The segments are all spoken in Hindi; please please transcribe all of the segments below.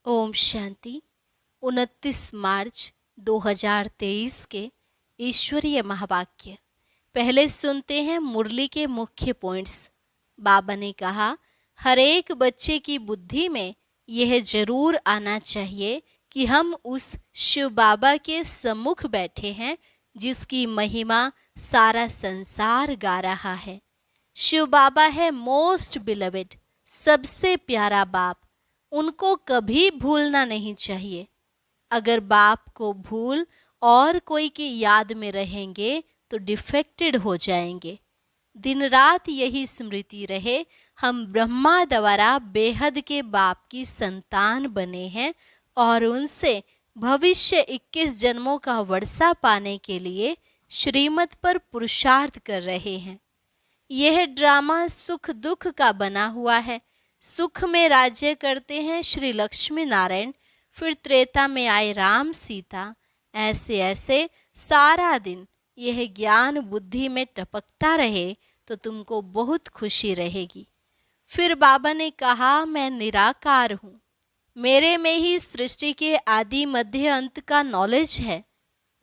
ओम शांति। 29 मार्च 2023 के ईश्वरीय महावाक्य। पहले सुनते हैं मुरली के मुख्य पॉइंट्स। बाबा ने कहा, हर एक बच्चे की बुद्धि में यह जरूर आना चाहिए कि हम उस शिव बाबा के सम्मुख बैठे हैं जिसकी महिमा सारा संसार गा रहा है। शिव बाबा है मोस्ट बिलवेड, सबसे प्यारा बाप। उनको कभी भूलना नहीं चाहिए। अगर बाप को भूल और कोई की याद में रहेंगे तो डिफेक्टेड हो जाएंगे। दिन रात यही स्मृति रहे, हम ब्रह्मा द्वारा बेहद के बाप की संतान बने हैं और उनसे भविष्य 21 जन्मों का वर्षा पाने के लिए श्रीमत पर पुरुषार्थ कर रहे हैं। यह ड्रामा सुख दुख का बना हुआ है। सुख में राज्य करते हैं श्री लक्ष्मी नारायण, फिर त्रेता में आए राम सीता। ऐसे ऐसे सारा दिन यह ज्ञान बुद्धि में टपकता रहे तो तुमको बहुत खुशी रहेगी। फिर बाबा ने कहा, मैं निराकार हूँ, मेरे में ही सृष्टि के आदि मध्य अंत का नॉलेज है।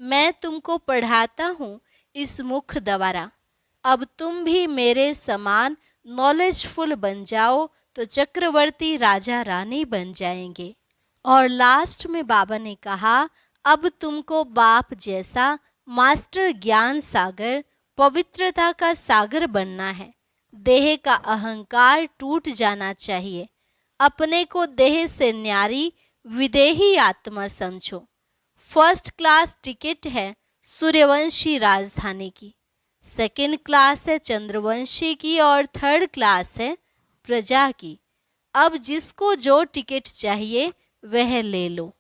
मैं तुमको पढ़ाता हूँ इस मुख द्वारा। अब तुम भी मेरे समान नॉलेजफुल बन जाओ तो चक्रवर्ती राजा रानी बन जाएंगे। और लास्ट में बाबा ने कहा, अब तुमको बाप जैसा मास्टर ज्ञान सागर, पवित्रता का सागर बनना है। देह का अहंकार टूट जाना चाहिए। अपने को देह से न्यारी विदेही आत्मा समझो। फर्स्ट क्लास टिकट है सूर्यवंशी राजधानी की, सेकंड क्लास है चंद्रवंशी की और थर्ड क्लास है प्रजा की। अब जिसको जो टिकट चाहिए वह ले लो।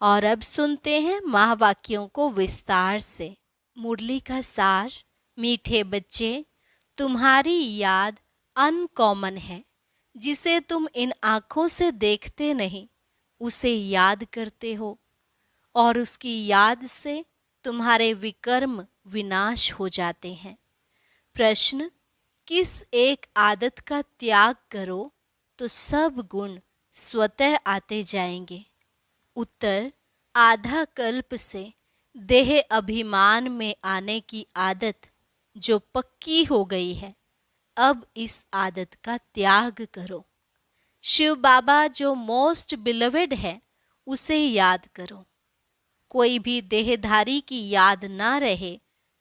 और अब सुनते हैं महावाक्यों को विस्तार से। मुरली का सार। मीठे बच्चे, तुम्हारी याद अनकॉमन है। जिसे तुम इन आँखों से देखते नहीं उसे याद करते हो और उसकी याद से तुम्हारे विकर्म विनाश हो जाते हैं। प्रश्न, किस एक आदत का त्याग करो तो सब गुण स्वतः आते जाएंगे? उत्तर, आधा कल्प से देह अभिमान में आने की आदत जो पक्की हो गई है, अब इस आदत का त्याग करो। शिव बाबा जो मोस्ट बिलवेड है उसे याद करो। कोई भी देहधारी की याद ना रहे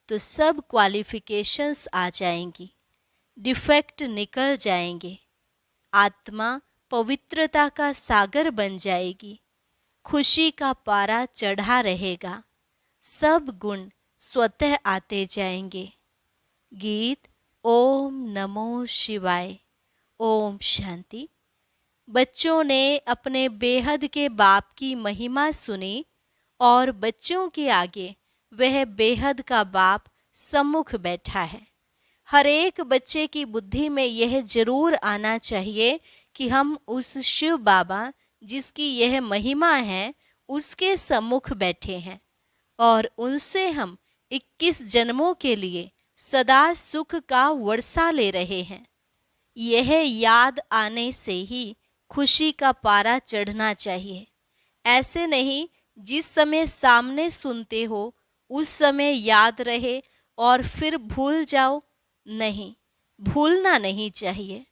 तो सब क्वालिफिकेशंस आ जाएंगी, डिफेक्ट निकल जाएंगे। आत्मा पवित्रता का सागर बन जाएगी, खुशी का पारा चढ़ा रहेगा, सब गुण स्वतः आते जाएंगे। गीत। ओम नमो शिवाय। ओम शांति। बच्चों ने अपने बेहद के बाप की महिमा सुनी और बच्चों के आगे वह बेहद का बाप सम्मुख बैठा है। हर एक बच्चे की बुद्धि में यह जरूर आना चाहिए कि हम उस शिव बाबा जिसकी यह महिमा है उसके सम्मुख बैठे हैं और उनसे हम 21 जन्मों के लिए सदा सुख का वर्षा ले रहे हैं। यह याद आने से ही खुशी का पारा चढ़ना चाहिए। ऐसे नहीं जिस समय सामने सुनते हो उस समय याद रहे और फिर भूल जाओ। नहीं, भूलना नहीं चाहिए।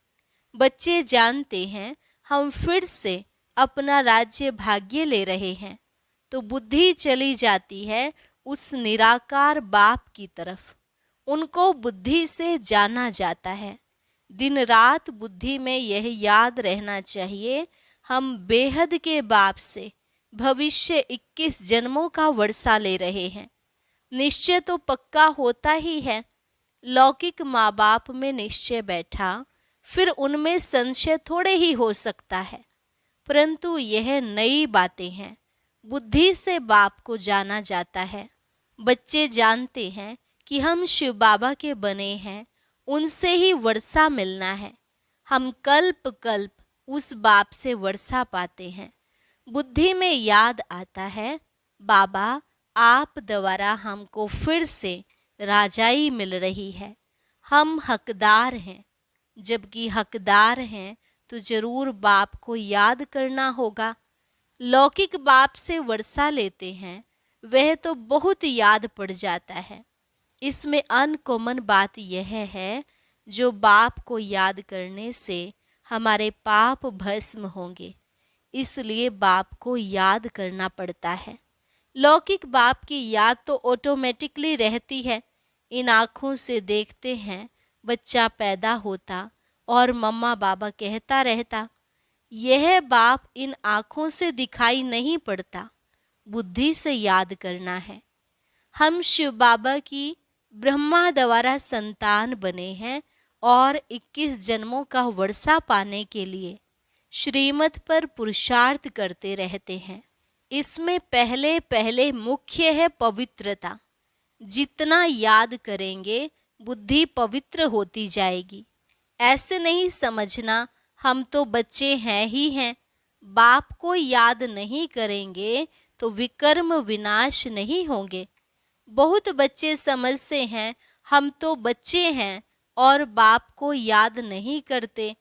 बच्चे जानते हैं हम फिर से अपना राज्य भाग्य ले रहे हैं तो बुद्धि चली जाती है उस निराकार बाप की तरफ। उनको बुद्धि से जाना जाता है। दिन रात बुद्धि में यह याद रहना चाहिए, हम बेहद के बाप से भविष्य 21 जन्मों का वर्षा ले रहे हैं। निश्चय तो पक्का होता ही है। लौकिक माँ बाप में निश्चय बैठा फिर उनमें संशय थोड़े ही हो सकता है, परंतु यह नई बातें हैं। बुद्धि से बाप को जाना जाता है। बच्चे जानते हैं कि हम शिव बाबा के बने हैं, उनसे ही वर्षा मिलना है। हम कल्प कल्प उस बाप से वर्षा पाते हैं। बुद्धि में याद आता है, बाबा आप द्वारा हमको फिर से राजाई मिल रही है, हम हकदार हैं। जबकि हकदार हैं तो जरूर बाप को याद करना होगा। लौकिक बाप से वर्षा लेते हैं वह तो बहुत याद पड़ जाता है। इसमें अनकॉमन बात यह है, जो बाप को याद करने से हमारे पाप भस्म होंगे, इसलिए बाप को याद करना पड़ता है। लौकिक बाप की याद तो ऑटोमेटिकली रहती है। इन आँखों से देखते हैं, बच्चा पैदा होता और मम्मा बाबा कहता रहता। यह बाप इन आँखों से दिखाई नहीं पड़ता, बुद्धि से याद करना है। हम शिव बाबा की ब्रह्मा द्वारा संतान बने हैं और 21 जन्मों का वर्षा पाने के लिए श्रीमत पर पुरुषार्थ करते रहते हैं। इसमें पहले पहले मुख्य है पवित्रता। जितना याद करेंगे बुद्धि पवित्र होती जाएगी। ऐसे नहीं समझना हम तो बच्चे हैं ही हैं, बाप को याद नहीं करेंगे तो विकर्म विनाश नहीं होंगे। बहुत बच्चे समझते हैं हम तो बच्चे हैं और बाप को याद नहीं करते।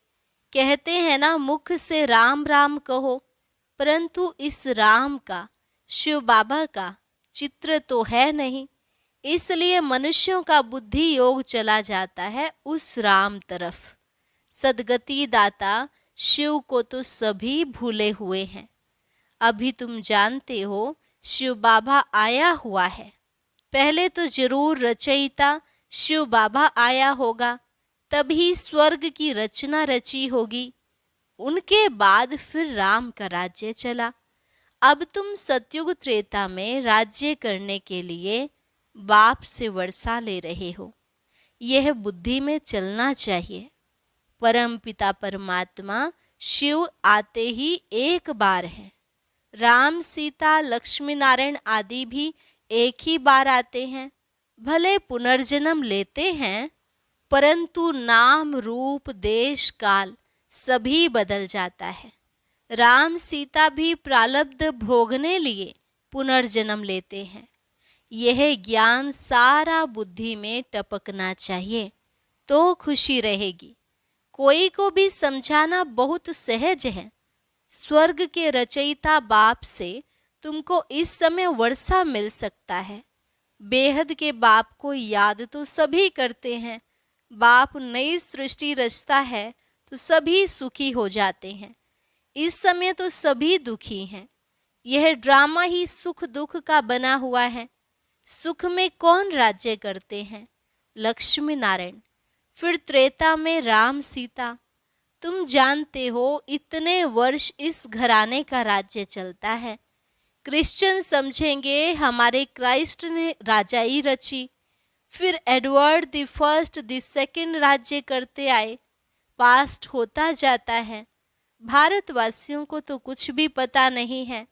कहते हैं ना, मुख से राम राम कहो, परंतु इस राम का, शिव बाबा का चित्र तो है नहीं। इसलिए मनुष्यों का बुद्धि योग चला जाता है उस राम तरफ। सदगति दाता शिव को तो सभी भूले हुए हैं। अभी तुम जानते हो शिव बाबा आया हुआ है। पहले तो जरूर रचयिता शिव बाबा आया होगा, तभी स्वर्ग की रचना रची होगी। उनके बाद फिर राम का राज्य चला। अब तुम सतयुग त्रेता में राज्य करने के लिए बाप से वर्षा ले रहे हो। यह बुद्धि में चलना चाहिए। परम पिता परमात्मा शिव आते ही एक बार हैं। राम सीता लक्ष्मी नारायण आदि भी एक ही बार आते हैं। भले पुनर्जन्म लेते हैं, परंतु नाम रूप देश काल सभी बदल जाता है। राम सीता भी प्रारब्ध भोगने लिए पुनर्जन्म लेते हैं। यह ज्ञान सारा बुद्धि में टपकना चाहिए तो खुशी रहेगी। कोई को भी समझाना बहुत सहज है। स्वर्ग के रचयिता बाप से तुमको इस समय वर्षा मिल सकता है। बेहद के बाप को याद तो सभी करते हैं। बाप नई सृष्टि रचता है तो सभी सुखी हो जाते हैं। इस समय तो सभी दुखी हैं। यह ड्रामा ही सुख दुख का बना हुआ है। सुख में कौन राज्य करते हैं? लक्ष्मी नारायण। फिर त्रेता में राम सीता। तुम जानते हो इतने वर्ष इस घराने का राज्य चलता है। क्रिश्चियन समझेंगे हमारे क्राइस्ट ने राजाई रची। फिर Edward the first the second राज्य करते आए। पास्ट होता जाता है। भारतवासियों को तो कुछ भी पता नहीं है।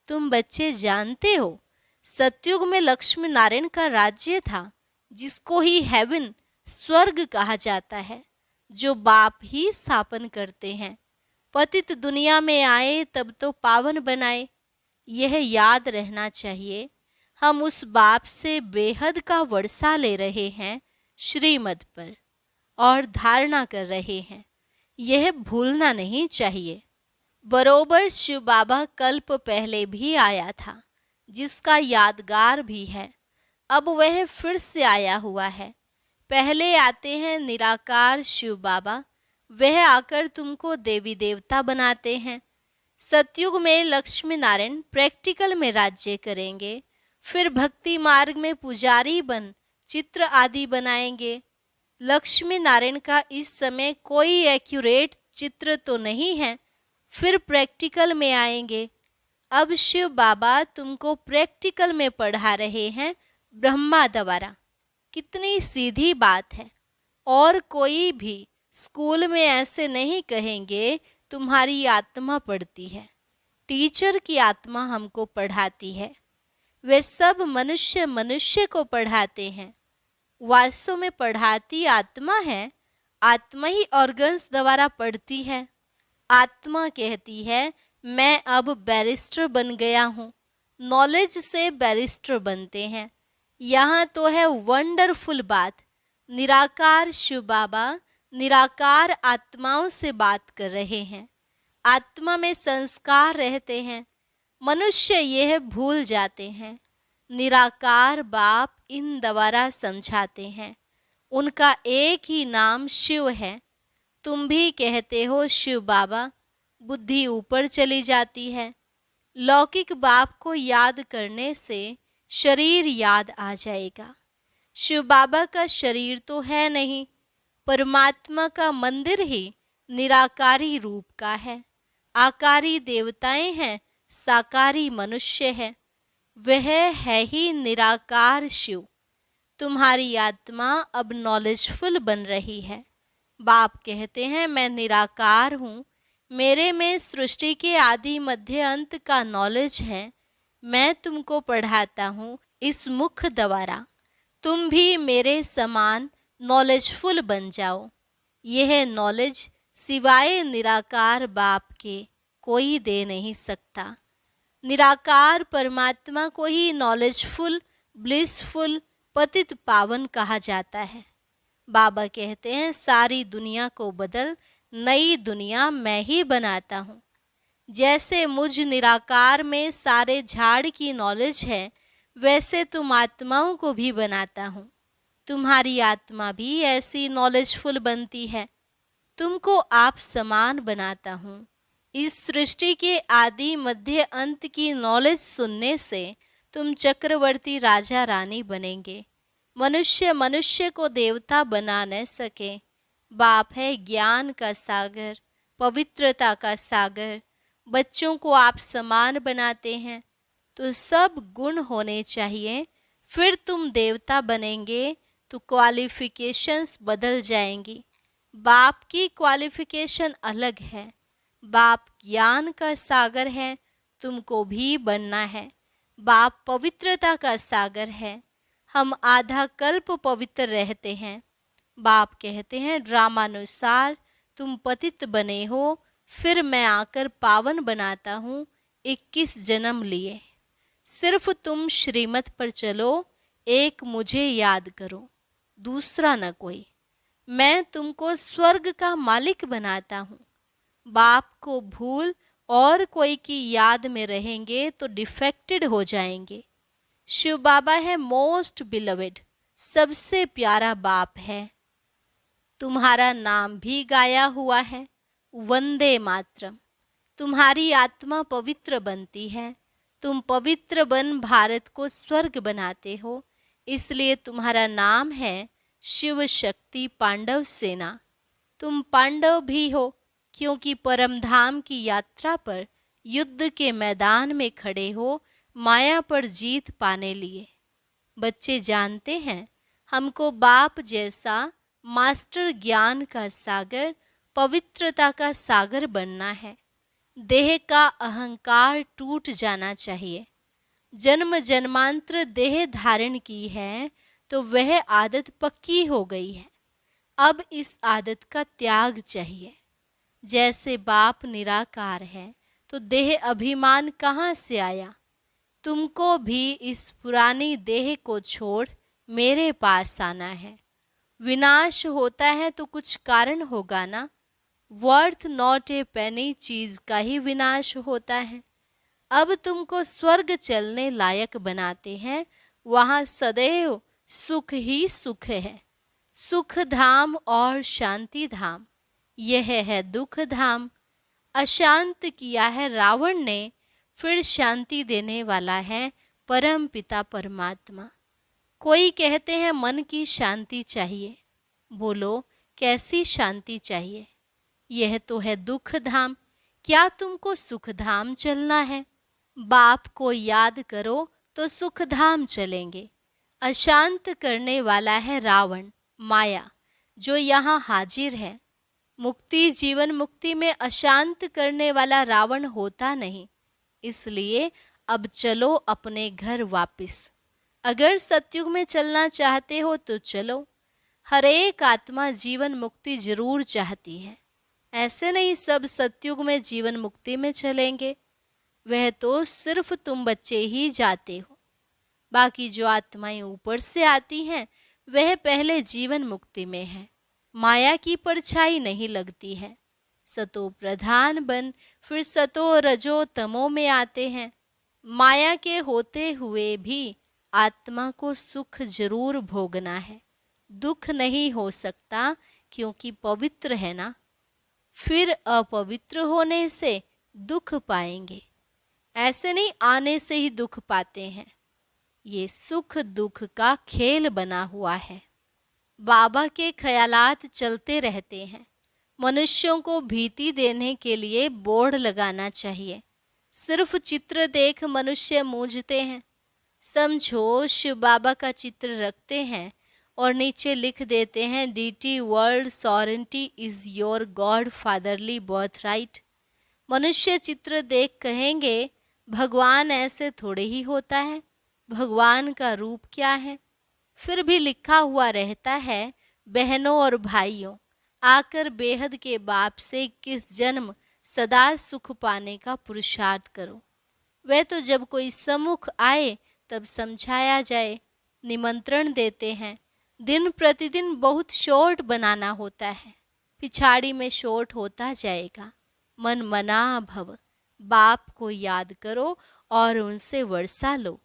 तुम बच्चे जानते हो सतयुग में लक्ष्मी नारायण का राज्य था, जिसको ही हेवन स्वर्ग कहा जाता है, जो बाप ही स्थापन करते हैं। पतित दुनिया में आए तब तो पावन बनाए। यह याद रहना चाहिए। हम उस बाप से बेहद का वर्षा ले रहे हैं श्रीमत पर और धारणा कर रहे हैं। यह भूलना नहीं चाहिए। बरोबर शिव बाबा कल्प पहले भी आया था, जिसका यादगार भी है। अब वह फिर से आया हुआ है। पहले आते हैं निराकार शिव बाबा, वह आकर तुमको देवी देवता बनाते हैं। सतयुग में लक्ष्मी नारायण प्रैक्टिकल में राज्य करेंगे। फिर भक्ति मार्ग में पुजारी बन चित्र आदि बनाएंगे। लक्ष्मी नारायण का इस समय कोई एक्यूरेट चित्र तो नहीं है। फिर प्रैक्टिकल में आएंगे। अब शिव बाबा तुमको प्रैक्टिकल में पढ़ा रहे हैं ब्रह्मा द्वारा। कितनी सीधी बात है। और कोई भी स्कूल में ऐसे नहीं कहेंगे तुम्हारी आत्मा पढ़ती है। टीचर की आत्मा हमको पढ़ाती है। वे सब मनुष्य मनुष्य को पढ़ाते हैं। वास्तव में पढ़ाती आत्मा है। आत्मा ही ऑर्गन्स द्वारा पढ़ती है। आत्मा कहती है मैं अब बैरिस्टर बन गया हूँ। नॉलेज से बैरिस्टर बनते हैं। यहाँ तो है वंडरफुल बात। निराकार शिव बाबा निराकार आत्माओं से बात कर रहे हैं। आत्मा में संस्कार रहते हैं। मनुष्य यह भूल जाते हैं। निराकार बाप इन द्वारा समझाते हैं। उनका एक ही नाम शिव है। तुम भी कहते हो शिव बाबा, बुद्धि ऊपर चली जाती है। लौकिक बाप को याद करने से शरीर याद आ जाएगा। शिव बाबा का शरीर तो है नहीं, परमात्मा का मंदिर ही निराकारी रूप का है। आकारी देवताएं हैं, साकारी मनुष्य है। वह है ही निराकार शिव। तुम्हारी आत्मा अब नॉलेजफुल बन रही है। बाप कहते हैं मैं निराकार हूँ, मेरे में सृष्टि के आदि मध्य अंत का नॉलेज है। मैं तुमको पढ़ाता हूँ इस मुख द्वारा। तुम भी मेरे समान नॉलेजफुल बन जाओ। यह नॉलेज सिवाय निराकार बाप के कोई दे नहीं सकता। निराकार परमात्मा को ही नॉलेजफुल, ब्लिसफुल, पतित पावन कहा जाता है। बाबा कहते हैं सारी दुनिया को बदल, नई दुनिया मैं ही बनाता हूँ। जैसे मुझ निराकार में सारे झाड़ की नॉलेज है, वैसे तुम आत्माओं को भी बनाता हूँ। तुम्हारी आत्मा भी ऐसी नॉलेजफुल बनती है। तुमको आप समान बनाता हूँ। इस सृष्टि के आदि मध्य अंत की नॉलेज सुनने से तुम चक्रवर्ती राजा रानी बनेंगे। मनुष्य मनुष्य को देवता बना न सके। बाप है ज्ञान का सागर, पवित्रता का सागर। बच्चों को आप समान बनाते हैं, तो सब गुण होने चाहिए। फिर तुम देवता बनेंगे तो क्वालिफिकेशंस बदल जाएंगी। बाप की क्वालिफिकेशन अलग है। बाप ज्ञान का सागर है, तुमको भी बनना है। बाप पवित्रता का सागर है। हम आधा कल्प पवित्र रहते हैं। बाप कहते हैं ड्रामानुसार तुम पतित बने हो, फिर मैं आकर पावन बनाता हूँ 21 जन्म लिए। सिर्फ तुम श्रीमत पर चलो, एक मुझे याद करो, दूसरा न कोई। मैं तुमको स्वर्ग का मालिक बनाता हूँ। बाप को भूल और कोई की याद में रहेंगे तो डिफेक्टेड हो जाएंगे। शिव बाबा है मोस्ट बिलवेड, सबसे प्यारा बाप है। तुम्हारा नाम भी गाया हुआ है, वंदे मातरम। तुम्हारी आत्मा पवित्र बनती है। तुम पवित्र बन भारत को स्वर्ग बनाते हो, इसलिए तुम्हारा नाम है शिव शक्ति पांडव सेना। तुम पांडव भी हो, क्योंकि परम धाम की यात्रा पर युद्ध के मैदान में खड़े हो, माया पर जीत पाने लिए। बच्चे जानते हैं हमको बाप जैसा मास्टर ज्ञान का सागर, पवित्रता का सागर बनना है। देह का अहंकार टूट जाना चाहिए। जन्म जन्मांतर देह धारण की है तो वह आदत पक्की हो गई है। अब इस आदत का त्याग चाहिए। जैसे बाप निराकार है तो देह अभिमान कहाँ से आया। तुमको भी इस पुरानी देह को छोड़ मेरे पास आना है। विनाश होता है तो कुछ कारण होगा ना। वर्थ नॉट ए पेनी चीज का ही विनाश होता है। अब तुमको स्वर्ग चलने लायक बनाते हैं। वहाँ सदैव सुख ही सुख है। सुख धाम और शांति धाम, यह है दुख धाम। अशांत किया है रावण ने, फिर शांति देने वाला है परम पिता परमात्मा। कोई कहते हैं मन की शांति चाहिए। बोलो कैसी शांति चाहिए। यह तो है दुख धाम। क्या तुमको सुख धाम चलना है। बाप को याद करो तो सुख धाम चलेंगे। अशांत करने वाला है रावण, माया, जो यहाँ हाजिर है। मुक्ति जीवन मुक्ति में अशांत करने वाला रावण होता नहीं। इसलिए अब चलो अपने घर वापिस। अगर सतयुग में चलना चाहते हो तो चलो। हर एक आत्मा जीवन मुक्ति जरूर चाहती है। ऐसे नहीं सब सतयुग में जीवन मुक्ति में चलेंगे। वह तो सिर्फ तुम बच्चे ही जाते हो। बाकी जो आत्माएं ऊपर से आती हैं वह पहले जीवन मुक्ति में है। माया की परछाई नहीं लगती है। सतो प्रधान बन फिर सतो रजो तमो में आते हैं। माया के होते हुए भी आत्मा को सुख जरूर भोगना है। दुख नहीं हो सकता क्योंकि पवित्र है ना। फिर अपवित्र होने से दुख पाएंगे। ऐसे नहीं आने से ही दुख पाते हैं। ये सुख दुख का खेल बना हुआ है। बाबा के ख्यालात चलते रहते हैं। मनुष्यों को भीति देने के लिए बोर्ड लगाना चाहिए। सिर्फ चित्र देख मनुष्य मूंझते हैं। समझो शिव बाबा का चित्र रखते हैं और नीचे लिख देते हैं डीटी world sovereignty is your God fatherly birthright. मनुष्य चित्र देख कहेंगे भगवान ऐसे थोड़े ही होता है, भगवान का रूप क्या है। फिर भी लिखा हुआ रहता है बहनों और भाइयों, आकर बेहद के बाप से 21 जन्म सदा सुख पाने का पुरुषार्थ करो। वह तो जब कोई सम्मुख आए तब समझाया जाए, निमंत्रण देते हैं। दिन प्रतिदिन बहुत शॉर्ट बनाना होता है, पिछाड़ी में शॉर्ट होता जाएगा। मन मना भव, बाप को याद करो और उनसे वर्षा लो।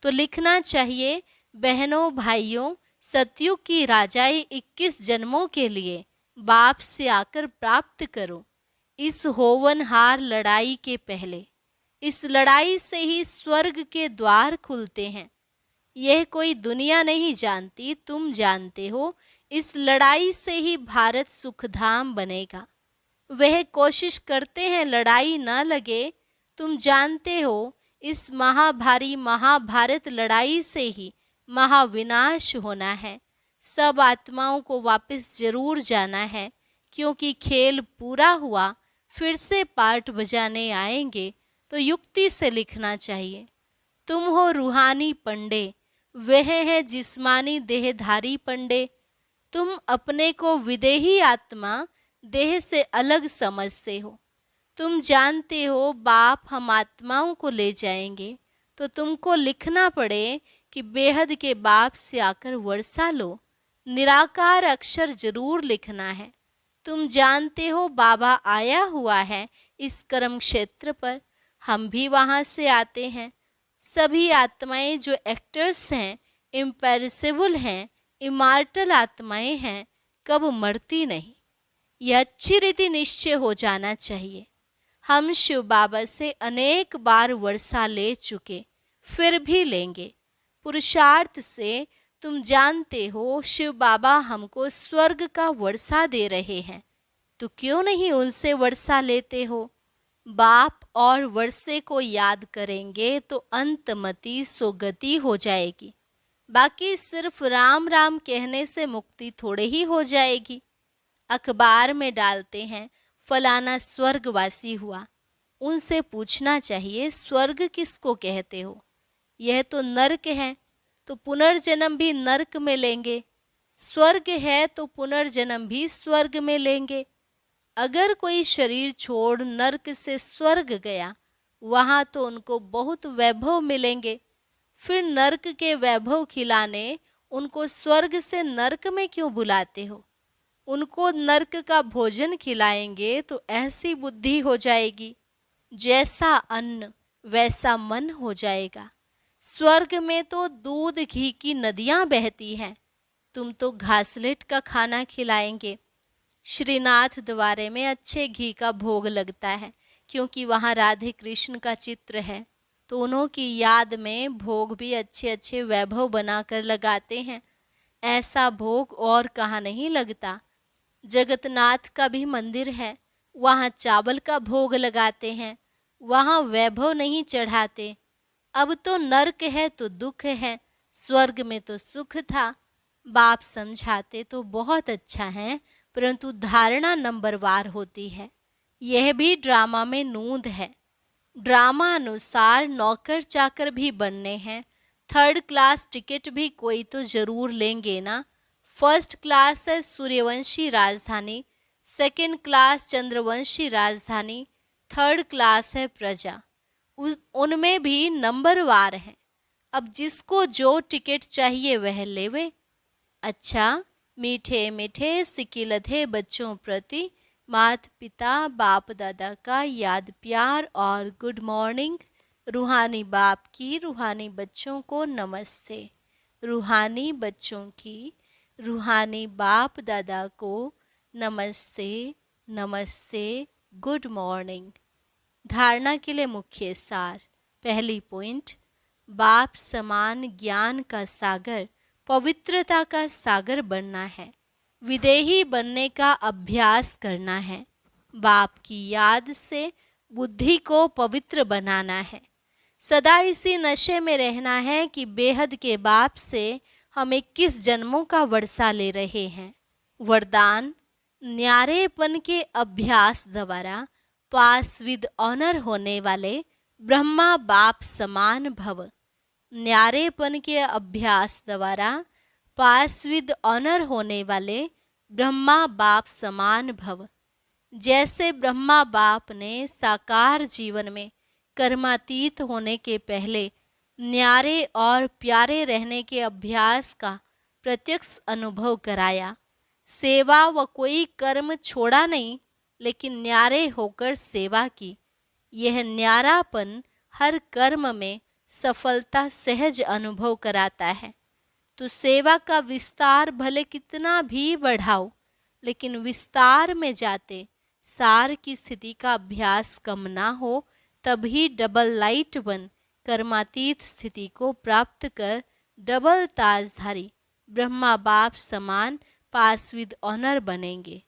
तो लिखना चाहिए बहनों भाइयों, सतयुग की राजाई 21 जन्मों के लिए बाप से आकर प्राप्त करो। इस होवनहार लड़ाई के पहले, इस लड़ाई से ही स्वर्ग के द्वार खुलते हैं। यह कोई दुनिया नहीं जानती, तुम जानते हो। इस लड़ाई से ही भारत सुखधाम बनेगा। वह कोशिश करते हैं लड़ाई न लगे। तुम जानते हो इस महाभारी महाभारत लड़ाई से ही महाविनाश होना है। सब आत्माओं को वापस जरूर जाना है, क्योंकि खेल पूरा हुआ। फिर से पाठ बजाने आएंगे तो युक्ति से लिखना चाहिए। तुम हो रूहानी पंडे, वह है जिस्मानी देहधारी पंडे। तुम अपने को विदेही आत्मा देह से अलग समझते हो। तुम जानते हो बाप हम आत्माओं को ले जाएंगे, तो तुमको लिखना पड़े कि बेहद के बाप से आकर वर्षा लो। निराकार अक्षर जरूर लिखना है। तुम जानते हो बाबा आया हुआ है इस कर्म क्षेत्र पर, हम भी वहाँ से आते हैं। सभी आत्माएं जो एक्टर्स हैं, इम्पेरिसेबल हैं, इमार्टल आत्माएं हैं, कब मरती नहीं। यह अच्छी रीति निश्चय हो जाना चाहिए। हम शिव बाबा से अनेक बार वर्षा ले चुके, फिर भी लेंगे। पुरुषार्थ से तुम जानते हो शिव बाबा हमको स्वर्ग का वर्षा दे रहे हैं, तो क्यों नहीं उनसे वर्षा लेते हो। बाप और वर्षे को याद करेंगे तो अंतमति सोगति हो जाएगी। बाकी सिर्फ राम राम कहने से मुक्ति थोड़े ही हो जाएगी। अखबार में डालते हैं फलाना स्वर्गवासी हुआ, उनसे पूछना चाहिए स्वर्ग किसको कहते हो। यह तो नरक है, तो पुनर्जन्म भी नरक में लेंगे। स्वर्ग है तो पुनर्जन्म भी स्वर्ग में लेंगे। अगर कोई शरीर छोड़ नरक से स्वर्ग गया, वहाँ तो उनको बहुत वैभव मिलेंगे। फिर नरक के वैभव खिलाने उनको स्वर्ग से नरक में क्यों बुलाते हो। उनको नरक का भोजन खिलाएंगे तो ऐसी बुद्धि हो जाएगी, जैसा अन्न वैसा मन हो जाएगा। स्वर्ग में तो दूध घी की नदियाँ बहती हैं, तुम तो घासलेट का खाना खिलाएंगे। श्रीनाथ द्वारे में अच्छे घी का भोग लगता है, क्योंकि वहाँ राधे कृष्ण का चित्र है, तो उन्हों की याद में भोग भी अच्छे अच्छे वैभव बनाकर लगाते हैं। ऐसा भोग और कहाँ नहीं लगता। जगन्नाथ का भी मंदिर है, वहाँ चावल का भोग लगाते हैं, वहाँ वैभव नहीं चढ़ाते। अब तो नरक है तो दुख है, स्वर्ग में तो सुख था। बाप समझाते तो बहुत अच्छा है, परंतु धारणा नंबरवार होती है। यह भी ड्रामा में नूंद है। ड्रामा अनुसार नौकर चाकर भी बनने हैं। 3rd क्लास टिकट भी कोई तो जरूर लेंगे ना। 1st क्लास है सूर्यवंशी राजधानी, 2nd क्लास चंद्रवंशी राजधानी, 3rd क्लास है प्रजा। उनमें भी नंबरवार हैं। अब जिसको जो टिकट चाहिए वह लेवे। अच्छा, मीठे मीठे सिकिलधे बच्चों प्रति माता पिता बाप दादा का याद प्यार और गुड मॉर्निंग। रूहानी बाप की रूहानी बच्चों को नमस्ते। रूहानी बच्चों की रूहानी बाप दादा को नमस्ते नमस्ते। Good morning. धारणा के लिए मुख्य सार। पहली पॉइंट, बाप समान ज्ञान का सागर, पवित्रता का सागर बनना है। विदेही बनने का अभ्यास करना है। बाप की याद से बुद्धि को पवित्र बनाना है। सदा इसी नशे में रहना है कि बेहद के बाप से हम 21 जन्मों का वर्षा ले रहे हैं। वरदान, न्यारेपन के अभ्यास द्वारा पास विद ऑनर होने वाले ब्रह्मा बाप समान भव। न्यारेपन के अभ्यास द्वारा पास विद ऑनर होने वाले ब्रह्मा बाप समान भव। जैसे ब्रह्मा बाप ने साकार जीवन में कर्मातीत होने के पहले न्यारे और प्यारे रहने के अभ्यास का प्रत्यक्ष अनुभव कराया। सेवा व कोई कर्म छोड़ा नहीं, लेकिन न्यारे होकर सेवा की। यह न्यारापन हर कर्म में सफलता सहज अनुभव कराता है। तो सेवा का विस्तार भले कितना भी बढ़ाओ, लेकिन विस्तार में जाते सार की स्थिति का अभ्यास कम ना हो, तभी डबल लाइट वन कर्मातीत स्थिति को प्राप्त कर डबल ताजधारी ब्रह्मा बाप समान पास विद ऑनर बनेंगे।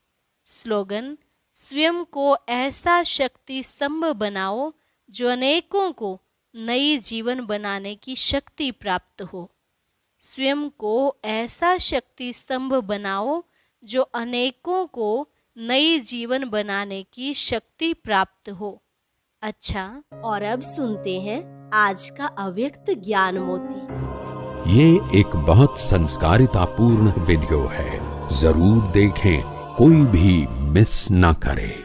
स्लोगन, स्वयं को ऐसा शक्ति स्तंभ बनाओ जो अनेकों को नई जीवन बनाने की शक्ति प्राप्त हो। स्वयं को ऐसा शक्ति स्तंभ बनाओ जो अनेकों को नई जीवन बनाने की शक्ति प्राप्त हो। अच्छा, और अब सुनते हैं आज का अव्यक्त ज्ञान मोती। ये एक बहुत संस्कारितापूर्ण वीडियो है, जरूर देखें, कोई भी मिस ना करे।